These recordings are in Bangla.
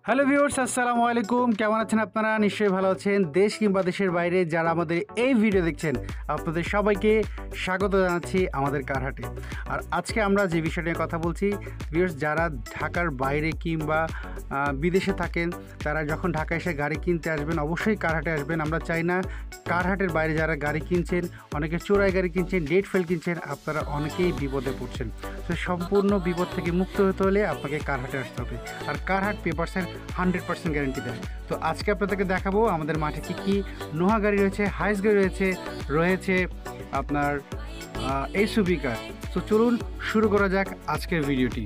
হ্যালো ভিউয়ার্স, আসসালামু আলাইকুম। কেমন আছেন আপনারা? নিশ্চয়ই ভালো আছেন। দেশ কিংবা দেশের বাইরে যারা আমাদের এই ভিডিও দেখছেন, আপনাদের সবাইকে স্বাগত জানাচ্ছি আমাদের কারহাটে। আর আজকে আমরা যে বিষয় নিয়ে কথা বলছি, ভিউয়ার্স যারা ঢাকার বাইরে কিংবা বিদেশে থাকেন, তারা যখন ঢাকা এসে গাড়ি কিনতে আসবেন অবশ্যই কারহাটে আসবেন। আমরা চাই না কারহাটের বাইরে যারা গাড়ি কিনছেন, অনেকে চোরাই গাড়ি কিনছেন, ডেট ফেল কিনছেন, আপনারা অনেকেই বিপদে পড়ছেন। তো সম্পূর্ণ বিপদ থেকে মুক্ত হতে হলে আপনাকে কারহাটে আসতে হবে। আর কারহাট পেপারসের 100% গ্যারেন্টি দেয়। তো আজকে আপনাদেরকে দেখাবো আমাদের মাঠে কী নোহা গাড়ি রয়েছে, হাইস গাড়ি রয়েছে আপনার এসইউভি কার। তো চলুন শুরু করা যাক আজকের ভিডিওটি।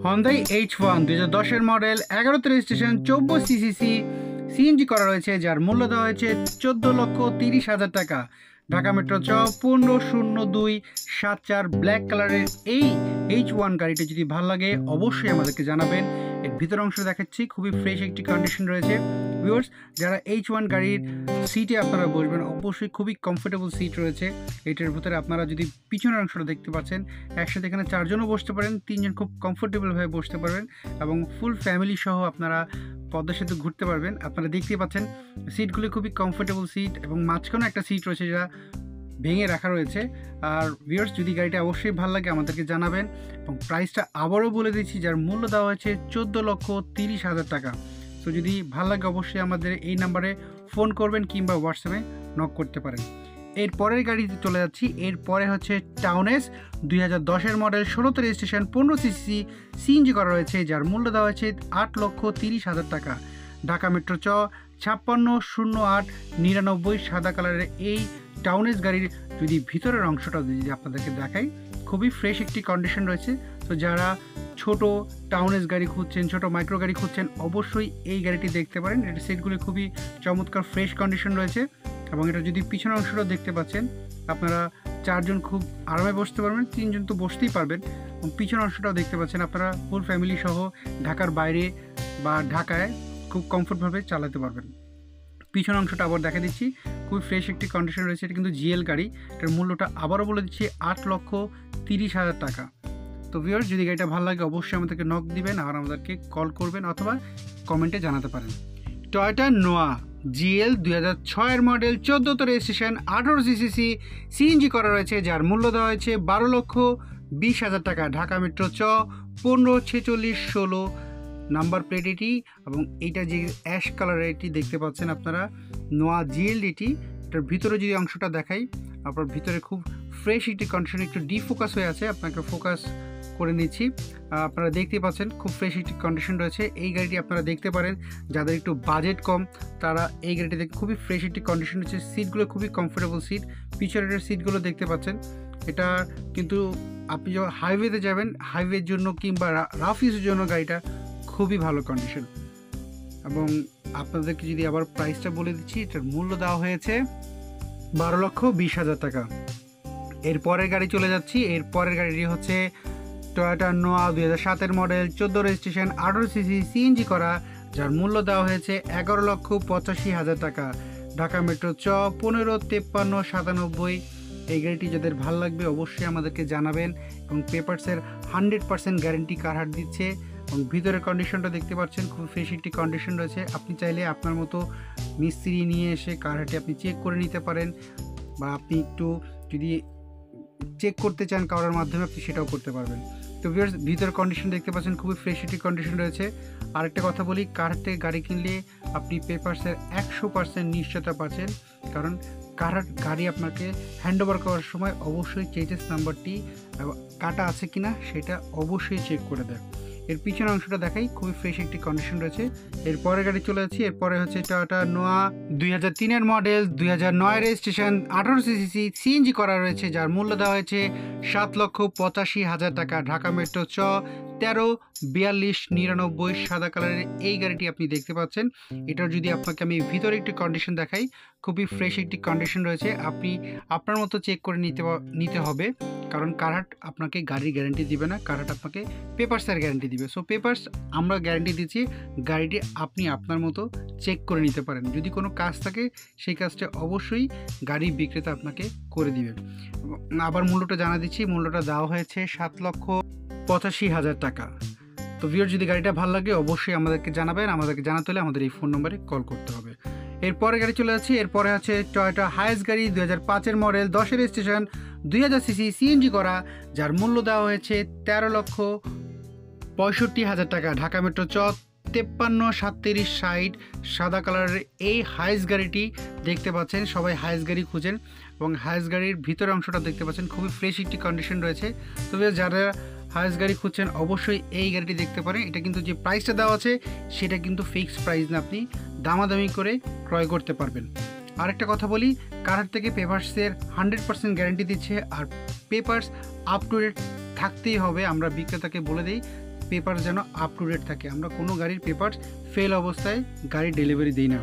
Hyundai H1 2010 মডেল, 11তে রেজিস্ট্রেশন, 24 সিসি, সিএনজি করা রয়েছে, যার মূল্য দেওয়া হয়েছে 14,30,000 টাকা। ঢাকা মেট্রো চ 150274 ব্ল্যাক কালারের এই H1 গাড়িটা যদি ভালো লাগে অবশ্যই আমাদেরকে জানাবেন। এর ভিতর অংশ দেখাচ্ছি, খুবই ফ্রেশ একটি কন্ডিশন রয়েছে। ভিউয়ার্স, যারা H1 গাড়ির সিটে আপনারা বসবেন অবশ্যই খুবই কমফোর্টেবল সিট রয়েছে। এটার ভিতরে আপনারা যদি পিছনের অংশটা দেখতে পাচ্ছেন, একসাথে এখানে 4 জনও বসতে পারেন, 3 জন খুব কমফোর্টেবলভাবে বসতে পারবেন এবং ফুল ফ্যামিলি সহ আপনারা পদ্মা সেতু ঘুরতে পারবেন। আপনারা দেখতেই পাচ্ছেন সিটগুলি খুবই কমফোর্টেবল সিট এবং মাঝখানে একটা সিট রয়েছে যেটা ভেঙে রাখা রয়েছে। আর ভিউয়ার্স, যদি গাড়িটা অবশ্যই ভালো লাগে আমাদেরকে জানাবেন এবং প্রাইসটা আবারও বলে দিচ্ছি, যার মূল্য দেওয়া হয়েছে 14,30,000 টাকা। তো যদি ভালো লাগে অবশ্যই আমাদের এই নাম্বারে ফোন করবেন কিংবা হোয়াটসঅ্যাপে নক করতে পারেন। এর পরের গাড়িতে চলে যাচ্ছি। এরপরে হচ্ছে টাউনেস 2010 মডেল, 16তে রেজিস্ট্রেশন, 15 সিসি, সিএনজি করা রয়েছে, যার মূল্য দেওয়া হয়েছে 8,30,000 টাকা। ঢাকা মেট্রো চ 560899 সাদা কালারের এই টাউনেস গাড়ির যদি ভিতরের অংশটা যদি আপনাদেরকে দেখাই, খুবই ফ্রেশ একটি কন্ডিশন রয়েছে। তো যারা ছোট টাউনেস গাড়ি খুঁজছেন, ছোট মাইক্রো গাড়ি খুঁজছেন, অবশ্যই এই গাড়িটি দেখতে পারেন। এর সিটগুলি খুবই চমৎকার ফ্রেশ কন্ডিশন রয়েছে এবং এটা যদি পিছনের অংশটা দেখতে পাচ্ছেন, আপনারা 4 জন খুব আরামে বসতে পারবেন, 3 জন তো বসতেই পারবেন। এবং পিছনের অংশটাও দেখতে পাচ্ছেন, আপনারা ফুল ফ্যামিলি সহ ঢাকার বাইরে বা ঢাকায় খুব কমফোর্টভাবে চালাতে পারবেন। পিছনের অংশটা আবার দেখা দিচ্ছি, খুবই ফ্রেশ একটি কন্ডিশন রয়েছে। এটা কিন্তু জিএল গাড়ি। এটার মূল্যটা আবারও বলে দিচ্ছি 8,30,000 টাকা। তো ভিউয়ার্স, যদি গাড়িটা ভালো লাগে অবশ্যই আমাদেরকে নক দিবেন আর আমাদেরকে কল করবেন অথবা কমেন্টে জানাতে পারেন। টয়োটা নোয়া জিএল 2006 মডেল, 14তে রেজিস্ট্রেশন, 18 সিসি, সিএনজি করা রয়েছে, যার মূল্য দেওয়া হয়েছে 12,20,000 টাকা। ঢাকা মেট্রো চ 154616 নাম্বার প্লেট এটি এবং এইটা যে অ্যাশ কালারের এটি দেখতে পাচ্ছেন আপনারা, নোয়া জিএল এটি। এটার ভিতরে যদি অংশটা দেখাই, আপনার ভিতরে খুব ফ্রেশ একটি কন্ডিশন, একটু ডিফোকাস হয়ে আছে, আপনাকে ফোকাস করে নিচ্ছি। আপনারা দেখতে পাচ্ছেন খুব ফ্রেশ একটি কন্ডিশন রয়েছে। এই গাড়িটি আপনারা দেখতে পারেন, যাদের একটু বাজেট কম তারা এই গাড়িটি দেখে খুবই ফ্রেশ একটি কন্ডিশন রয়েছে। সিটগুলো খুবই কমফোর্টেবল সিট, পিছনের সিটগুলো দেখতে পাচ্ছেন। এটা কিন্তু আপনি যখন হাইওয়েতে যাবেন, হাইওয়ের জন্য কিংবা রাফ ইউজের জন্য গাড়িটা খুবই ভালো কন্ডিশন। এবং আপনাদেরকে যদি আবার প্রাইসটা বলে দিচ্ছি, এটার মূল্য দেওয়া হয়েছে 12,20,000 টাকা। এরপরের গাড়ি চলে যাচ্ছি। এরপরের গাড়িটি হচ্ছে টয়োটা নোয়া 2007 মডেল, 14 রেজিস্ট্রেশন, 18 সিসি, সিএনজি করা, যার মূল্য দেওয়া হয়েছে 11,85,000 টাকা। ঢাকা মেট্রো চ 155397। এই গাড়িটি যাদের ভালো লাগবে অবশ্যই আমাদেরকে জানাবেন এবং পেপারসের 100% গ্যারেন্টি কারহাট দিচ্ছে। এবং ভিতরের কন্ডিশনটা দেখতে পাচ্ছেন, খুব ফ্রেশ একটি কন্ডিশন রয়েছে। আপনি চাইলে আপনার মতো মিস্ত্রি নিয়ে এসে কারহাটে আপনি চেক করে নিতে পারেন, বা আপনি একটু যদি চেক করতে চান কারোর মাধ্যমে আপনি সেটাও করতে পারবেন। তো ভিউয়ার্স, ভিতরের কন্ডিশন দেখতে পাচ্ছেন, খুবই ফ্রেশ একটি কন্ডিশন রয়েছে। আরেকটা কথা বলি, কারহাট থেকে গাড়ি কিনলে আপনি পেপারসের 100% নিশ্চয়তা পাচ্ছেন, কারণ কারহাট গাড়ি আপনাকে হ্যান্ড ওভার করার সময় অবশ্যই চেজেস নাম্বারটি কাটা আছে কিনা সেটা অবশ্যই চেক করে দেয়। এর পিছনের অংশটা দেখাই, খুবই ফ্রেশ একটি কন্ডিশন রয়েছে। এরপরে গাড়ি চলে যাচ্ছি। এরপরে হচ্ছে টয়োটা নোয়া 2003 মডেল, 2009 রেজিস্ট্রেশন, 18 সিসি, সিএনজি করা রয়েছে, যার মূল্য দেওয়া হয়েছে 7,85,000 টাকা। ঢাকা মেট্রো চ 134299 সাদা কালারের এই গাড়িটি আপনি দেখতে পাচ্ছেন। এটার যদি আপনাকে আমি ভিতরে একটি কন্ডিশন দেখাই, খুবই ফ্রেশ একটি কন্ডিশন রয়েছে। আপনি আপনার মতো চেক করে নিতে হবে, কারণ কারহাট আপনাকে গাড়ির গ্যারান্টি দিবে না, কারহাট আপনাকে পেপারসের গ্যারান্টি দিবে। সো পেপারস আমরা গ্যারান্টি দিচ্ছি, গাড়িটি আপনি আপনার মতো চেক করে নিতে পারেন। যদি কোনো কাজ থাকে সেই কাজটা অবশ্যই গাড়ি বিক্রেতা আপনাকে করে দিবে। আবার মূল্যটা জানা দিচ্ছি, মূল্যটা দেওয়া হয়েছে 7,85,000 টাকা। তো ভিউয়ার, যদি গাড়িটা ভালো লাগে অবশ্যই আমাদেরকে জানাবেন। আমাদেরকে জানাতে হলে আমাদের এই ফোন নম্বরে কল করতে হবে। এরপরে গাড়ি চলে যাচ্ছি। এরপরে আছে টয়োটা হায়েস্ট গাড়ি 2005-এর মডেল, 10-এর রেজিস্ট্রেশন, 2000 সিসি, সিএনজি করা, যার মূল্য দেওয়া হয়েছে 13,65,000 টাকা। ঢাকা মেট্রো চ 533760 সাদা কালারের এই হায়েস্ট গাড়িটি দেখতে পাচ্ছেন। সবাই হায়েস্ট গাড়ি খুঁজেন এবং হায়েস্ট গাড়ির ভিতরের অংশটা দেখতে পাচ্ছেন, খুবই ফ্রেশ একটি কন্ডিশন রয়েছে। তবে যারা হায়েস্ট গাড়ি খুঁজছেন অবশ্যই এই গাড়িটি দেখতে পারেন। এটা কিন্তু যে প্রাইসটা দেওয়া আছে সেটা কিন্তু ফিক্সড প্রাইস না, আপনি দামাদামি করে ক্রয় করতে পারবেন। আরেকটা কথা বলি, কারহাট থেকে পেপারসের 100% গ্যারান্টি দিচ্ছে, আর পেপারস আপ টু ডেট থাকতেই হবে। আমরা বিক্রেতাকে বলে দিই পেপার যেন আপ টু ডেট থাকে। আমরা কোনো গাড়ির পেপার ফেল অবস্থায় গাড়ি ডেলিভারি দিই না।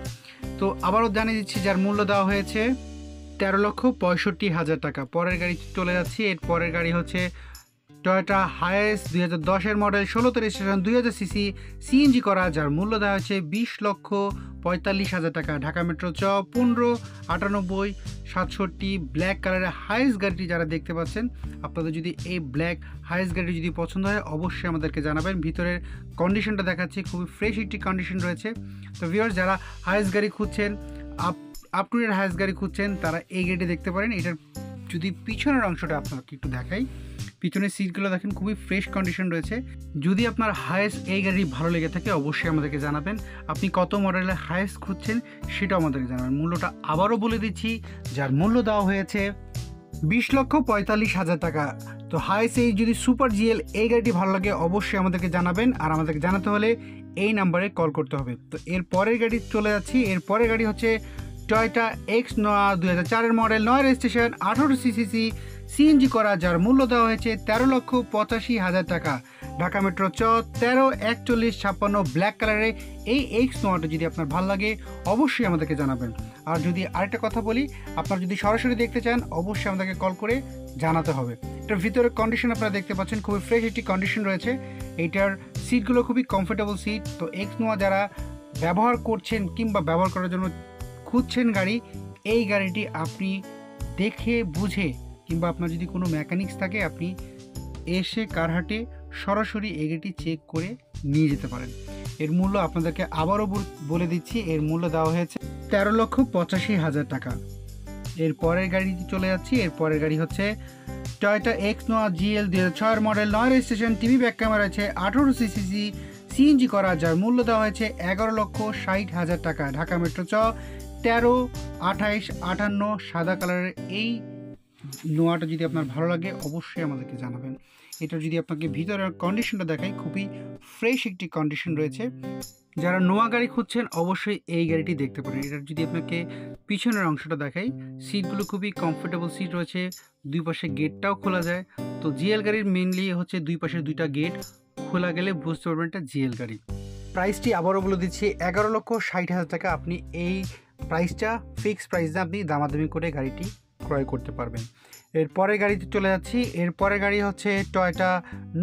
তো আবারও জানিয়ে দিচ্ছি, যার মূল্য দেওয়া হয়েছে 13,65,000 টাকা। পরের গাড়ি চলে যাচ্ছি। এর পরের গাড়ি হচ্ছে টয়োটা হায়েস্ট 2010-এর মডেল, 16-তে রেজিস্ট্রেশন, 2000 সিসি, সিএনজি করা, যার মূল্য দেওয়া হয়েছে 20,45,000 টাকা। ঢাকা মেট্রো চ 159867 ব্ল্যাক কালারের হায়েস্ট গাড়িটি যারা দেখতে পাচ্ছেন, আপনাদের যদি এই ব্ল্যাক হায়েস্ট গাড়ি যদি পছন্দ হয় অবশ্যই আমাদেরকে জানাবেন। ভিতরের কন্ডিশনটা দেখাচ্ছি, খুবই ফ্রেশ একটি কন্ডিশন রয়েছে। তো ভিউয়ার্স, যারা হায়েস্ট গাড়ি খুঁজছেন, আপ টু ডেট হায়েস্ট গাড়ি খুঁজছেন, তারা এই গাড়িটি দেখতে পারেন। এটার যদি পিছনের অংশটা আপনাকে একটু দেখাই, পিছনের সিটগুলো দেখেন খুবই ফ্রেশ কন্ডিশন রয়েছে। যদি আপনার হায়েস্ট এই গাড়ি ভালো লেগে থাকে অবশ্যই আমাদেরকে জানাবেন। আপনি কত মডেলের হায়েস্ট খুঁজছেন সেটাও আমাদেরকে জানাবেন। মূল্যটা আবারও বলে দিচ্ছি, যার মূল্য দেওয়া হয়েছে 20,45,000 টাকা। তো হায়েস্ট এই যদি সুপার জিএল এই গাড়িটি ভালো লাগে অবশ্যই আমাদেরকে জানাবেন, আর আমাদেরকে জানাতে হলে এই নাম্বারে কল করতে হবে। তো এর পরের গাড়ি চলে যাচ্ছি। এর পরের গাড়ি হচ্ছে টয়োটা এক্স নোয়া, 2004-এর মডেল, 9 রেজিস্ট্রেশন, 18 সিসি, সিএনজি করা, যার মূল্য দেওয়া হয়েছে 13,85,000 টাকা। ঢাকা মেট্রো চ 134156 ব্ল্যাক কালারের এই এক্স নোয়াটা যদি আপনার ভালো লাগে অবশ্যই আমাদেরকে জানাবেন। আর যদি আরেকটা কথা বলি, আপনারা যদি সরাসরি দেখতে চান অবশ্যই আমাদেরকে কল করে জানাতে হবে। এটার ভিতরের কন্ডিশন আপনারা দেখতে পাচ্ছেন, খুবই ফ্রেশ একটি কন্ডিশন রয়েছে। এইটার সিটগুলো খুবই কমফোর্টেবল সিট। তো এক্স নোয়া যারা ব্যবহার করছেন কিংবা ব্যবহার করার জন্য খুঁজছেন গাড়ি, এই গাড়িটি আপনি দেখে বুঝে কিংবা আপনার যদি কোনো মেকানিক্স থাকে আপনি এসে কারহাটে সরাসরি এই গাড়িটি চেক করে নিয়ে যেতে পারেন। এর মূল্য আপনাদেরকে আবারও বলে দিচ্ছি, এর মূল্য দেওয়া হয়েছে 13,85,000 টাকা। এর পরের গাড়ি চলে যাচ্ছি। এর পরের গাড়ি হচ্ছে টয়োটা এক্স নোয়া জিএল, 2006-এর model, 9 registration, TV back camera আছে, 18 সিসি, সিএনজি করা, যার মূল্য দেওয়া হয়েছে 11,60,000 টাকা। ঢাকা মেট্রো চ 132858 সাদা কালারের এই নোয়াটা যদি আপনার ভালো লাগে অবশ্যই আমাদেরকে জানাবেন। এটা যদি আপনাকে ভিতরের কন্ডিশনটা দেখাই, খুবই ফ্রেশ একটি কন্ডিশন রয়েছে। যারা নোয়া গাড়ি খুঁজছেন অবশ্যই এই গাড়িটি দেখতে পারেন। এটার যদি আপনাকে পিছনের অংশটা দেখাই, সিটগুলো খুবই কমফোর্টেবল সিট রয়েছে, দুই পাশে গেটটাও খোলা যায়। তো জিএল গাড়ির মেইনলি হচ্ছে দুই পাশে দুইটা গেট খোলা গেলে বুঝতে পারবেন এটা জিএল গাড়ি। প্রাইসটি আবারও বলে দিচ্ছি 11,60,000 টাকা। আপনি এই প্রাইসটা ফিক্সড প্রাইস না, আপনি দামাদামি করে গাড়িটি ক্রয় করতে পারবেন। এরপরের গাড়িতে চলে যাচ্ছি। এরপরের গাড়ি হচ্ছে টয়োটা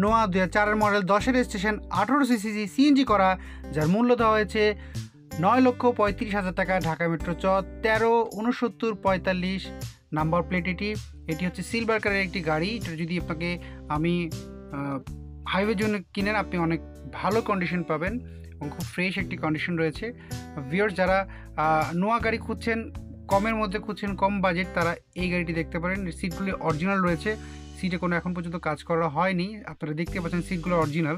নোয়া, 2004-এর মডেল, 10-এর রেজিস্ট্রেশন, 18 সিসি, সিএনজি করা, যার মূল্য দেওয়া হয়েছে 9,35,000 টাকা। ঢাকা মেট্রো চ 136945 নাম্বার প্লেট এটি হচ্ছে সিলভার কালারের একটি গাড়ি। এটা যদি আপনাকে আমি হাইওয়ের জন্য কিনেন আপনি অনেক ভালো কন্ডিশন পাবেন এবং খুব ফ্রেশ একটি কন্ডিশন রয়েছে। ভিউয়ার্স, যারা নোয়া গাড়ি খুঁজছেন, কমের মধ্যে খুঁজছেন, কম বাজেট, তারা এই গাড়িটি দেখতে পারেন। সিটগুলি অরিজিনাল রয়েছে, সিটে কোনো এখন পর্যন্ত কাজ করা হয়নি। আপনারা দেখতে পাচ্ছেন সিটগুলো অরিজিনাল।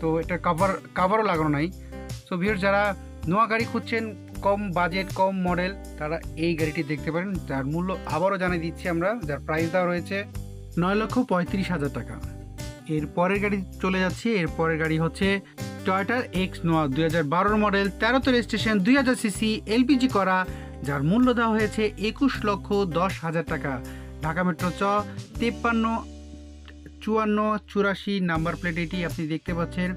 তো এটা কাভারও লাগানো নাই। সো ভিউয়ার্স, যারা নোয়া গাড়ি খুঁজছেন, কম বাজেট, কম মডেল, তারা এই গাড়িটি দেখতে পারেন। যার মূল্য আবারও জানিয়ে দিচ্ছি আমরা, যার প্রাইস দেওয়া রয়েছে 9,35,000 টাকা। এর পরের গাড়ি চলে যাচ্ছে। এর পরের গাড়ি হচ্ছে টয়োটা এক্স নোয়া, 2012-এর মডেল, 13-তে রেজিস্ট্রেশন, 2000 সিসি, এলপিজি করা, যার মূল্য দেওয়া হয়েছে 21,10,000 টাকা। ঢাকা মেট্রো চ 5484 নাম্বার প্লেট এটি আপনি দেখতে পাচ্ছেন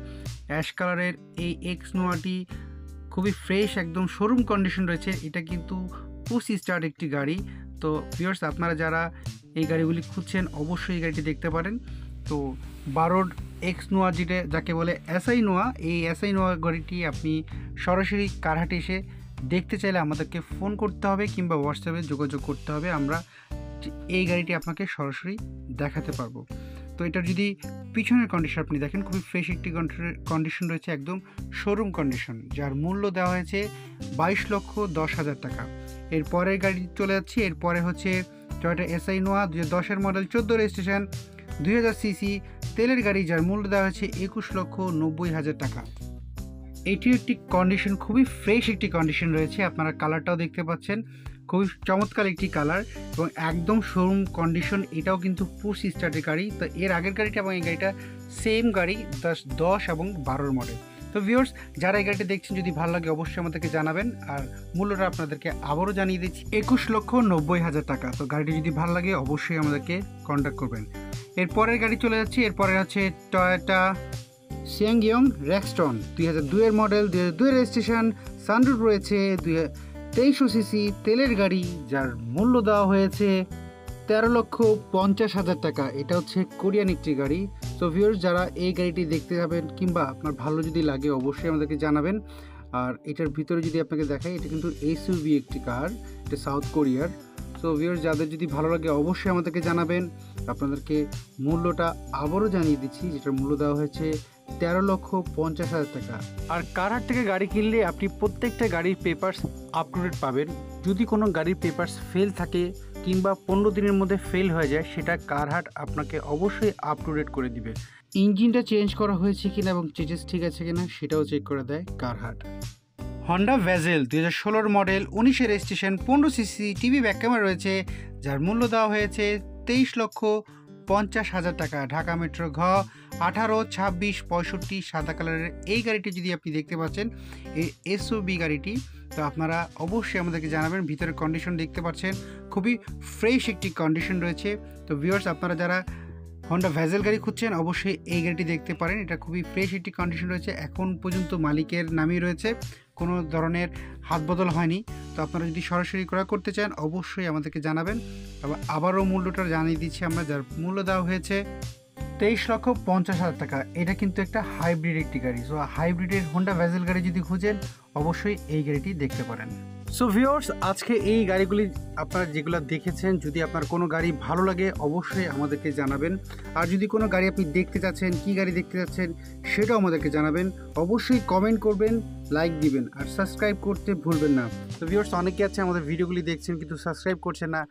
অ্যাশ কালারের এই এক্স নোয়াটি খুবই ফ্রেশ একদম শোরুম কন্ডিশন রয়েছে। এটা কিন্তু পুশ স্টার্ট একটি গাড়ি। তো ভিউয়ার্স আপনারা যারা এই গাড়িগুলি খুঁজছেন অবশ্যই এই গাড়িটি দেখতে পারেন। তো 12 এক্স নোয়া যেটা যাকে বলে এসআই নোয়া, এই এসআই নোয়া গাড়িটি আপনি সরাসরি কারহাটে এসে দেখতে চাইলে আমাদেরকে ফোন করতে হবে কিংবা হোয়াটসঅ্যাপে যোগাযোগ করতে হবে, আমরা এই গাড়িটি আপনাকে সরাসরি দেখাতে পারবো। তো এটার যদি পিছনের কন্ডিশন আপনি দেখেন খুবই ফ্রেশ একটি কন্ডিশন রয়েছে, একদম শোরুম কন্ডিশন, যার মূল্য দেওয়া হয়েছে 22,10,000 টাকা। এরপরের গাড়ি চলে যাচ্ছে, এরপরে হচ্ছে টয়োটা এসআই নোয়া 2010-এর মডেল, 14 রেজিস্ট্রেশন, 2000 সিসি তেলের গাড়ি, যার মূল্য দেওয়া হয়েছে 21,90,000 টাকা। এটিও একটি কন্ডিশন খুবই ফ্রেশ একটি কন্ডিশন রয়েছে, আপনারা কালারটাও দেখতে পাচ্ছেন খুবই চমৎকার একটি কালার এবং একদম শোরুম কন্ডিশন। এটাও কিন্তু পুশ স্টার্টের গাড়ি। তো এর আগের গাড়িটা এবং এই গাড়িটা সেম গাড়ি, 10 এবং 12 মডেল। তো ভিউয়ার্স যারা এই গাড়িটা দেখছেন যদি ভালো লাগে অবশ্যই আমাদেরকে জানাবেন, আর মূল্যটা আপনাদেরকে আবারও জানিয়ে দিচ্ছি 21,90,000 টাকা। তো গাড়িটি যদি ভালো লাগে অবশ্যই আমাদেরকে কন্ট্যাক্ট করবেন। এরপরের গাড়ি চলে যাচ্ছে, এরপরে আছে টয়োটা সিয়াংইয়ং রেক্সটন 2002-এর মডেল, 2002 রেজিস্ট্রেশন, সানরুফ রয়েছে, 2300 সিসি তেলের গাড়ি, যার মূল্য দেওয়া হয়েছে 13,50,000 টাকা। এটা হচ্ছে কোরিয়ান একটি গাড়ি। সো ভিউয়ার্স যারা এই গাড়িটি দেখতে যাবেন কিংবা আপনার ভালো যদি লাগে অবশ্যই আমাদেরকে জানাবেন। আর এটার ভিতরে যদি আপনাকে দেখাই, এটা কিন্তু এসইউভি একটি কার, এটা সাউথ কোরিয়ার। সো ভিউয়ার্স যাদের যদি ভালো লাগে অবশ্যই আমাদেরকে জানাবেন। আপনাদেরকে মূল্যটা আবারও জানিয়ে দিচ্ছি, যেটার মূল্য দেওয়া হয়েছে 13,50,000 টাকা। আর কারহাট থেকে গাড়ি কিনলে আপনি প্রত্যেকটা গাড়ির পেপারস আপ টু ডেট পাবেন। যদি কোনো গাড়ির পেপারস ফেল থাকে কিংবা 15 দিনের মধ্যে ফেল হয়ে যায়, সেটা কারহাট আপনাকে অবশ্যই আপ টু ডেট করে দিবে। ইঞ্জিনটা চেঞ্জ করা হয়েছে কিনা এবং চেজেস ঠিক আছে কিনা সেটাও চেক করে দেয় কারহাট। হন্ডা ভেজেল 2016 মডেল, 19-এর registration, 15 CC TV back camera রয়েছে, যার মূল্য দেওয়া হয়েছে 23,50,000 টাকা। ঢাকা মেট্রো ঘ 18, 26, 65 সাদা কালারের এই গাড়িটি যদি আপনি দেখতে পাচ্ছেন, এই এসইউভি গাড়িটি, তো আপনারা অবশ্যই আমাদেরকে জানাবেন। ভিতরের কন্ডিশন দেখতে পাচ্ছেন খুবই ফ্রেশ একটি কন্ডিশন রয়েছে। তো ভিউয়ার্স আপনারা যারা হন্ডা ভেজেল গাড়ি খুঁজছেন অবশ্যই এই গাড়িটি দেখতে পারেন, এটা খুবই ফ্রেশ একটি কন্ডিশন রয়েছে, এখন পর্যন্ত মালিকের নামই রয়েছে, কোনো ধরনের হাত বদল হয়নি। তো আপনারা যদি সরাসরি ক্রয় করতে চান অবশ্যই আমাদেরকে জানাবেন। আবারও মূল্যটা জানিয়ে দিচ্ছি আমরা, যার মূল্য দেওয়া হয়েছে 23,50,000 টাকা। এটা কিন্তু একটা হাইব্রিড একটি গাড়ি। সো হাইব্রিডের হন্ডা ভেজেল গাড়ি যদি খুঁজেন অবশ্যই এই গাড়িটি দেখতে পারেন। সো ভিউয়ার্স আজকে এই গাড়িগুলি আপনারা যেগুলো দেখেছেন, যদি আপনার কোনো গাড়ি ভালো লাগে অবশ্যই আমাদেরকে জানাবেন। আর যদি কোনো গাড়ি আপনি দেখতে চাচ্ছেন, কী গাড়ি দেখতে চাচ্ছেন সেটাও আমাদেরকে জানাবেন। অবশ্যই কমেন্ট করবেন, লাইক দিবেন আর সাবস্ক্রাইব করতে ভুলবেন না। তো ভিউয়ার্স অনেকে আছে আমাদের ভিডিওগুলি দেখছেন কিন্তু সাবস্ক্রাইব করছেন না,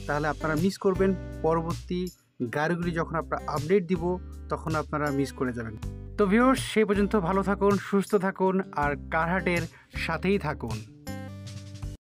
তাহলে আপনারা মিস করবেন। পরবর্তী গাড়িগুলি যখন আপনারা আপডেট দিব তখন আপনারা মিস করে যাবেন। তো ভিউয়ার্স সেই পর্যন্ত ভালো থাকুন, সুস্থ থাকুন আর কারহাটের সাথেই থাকুন।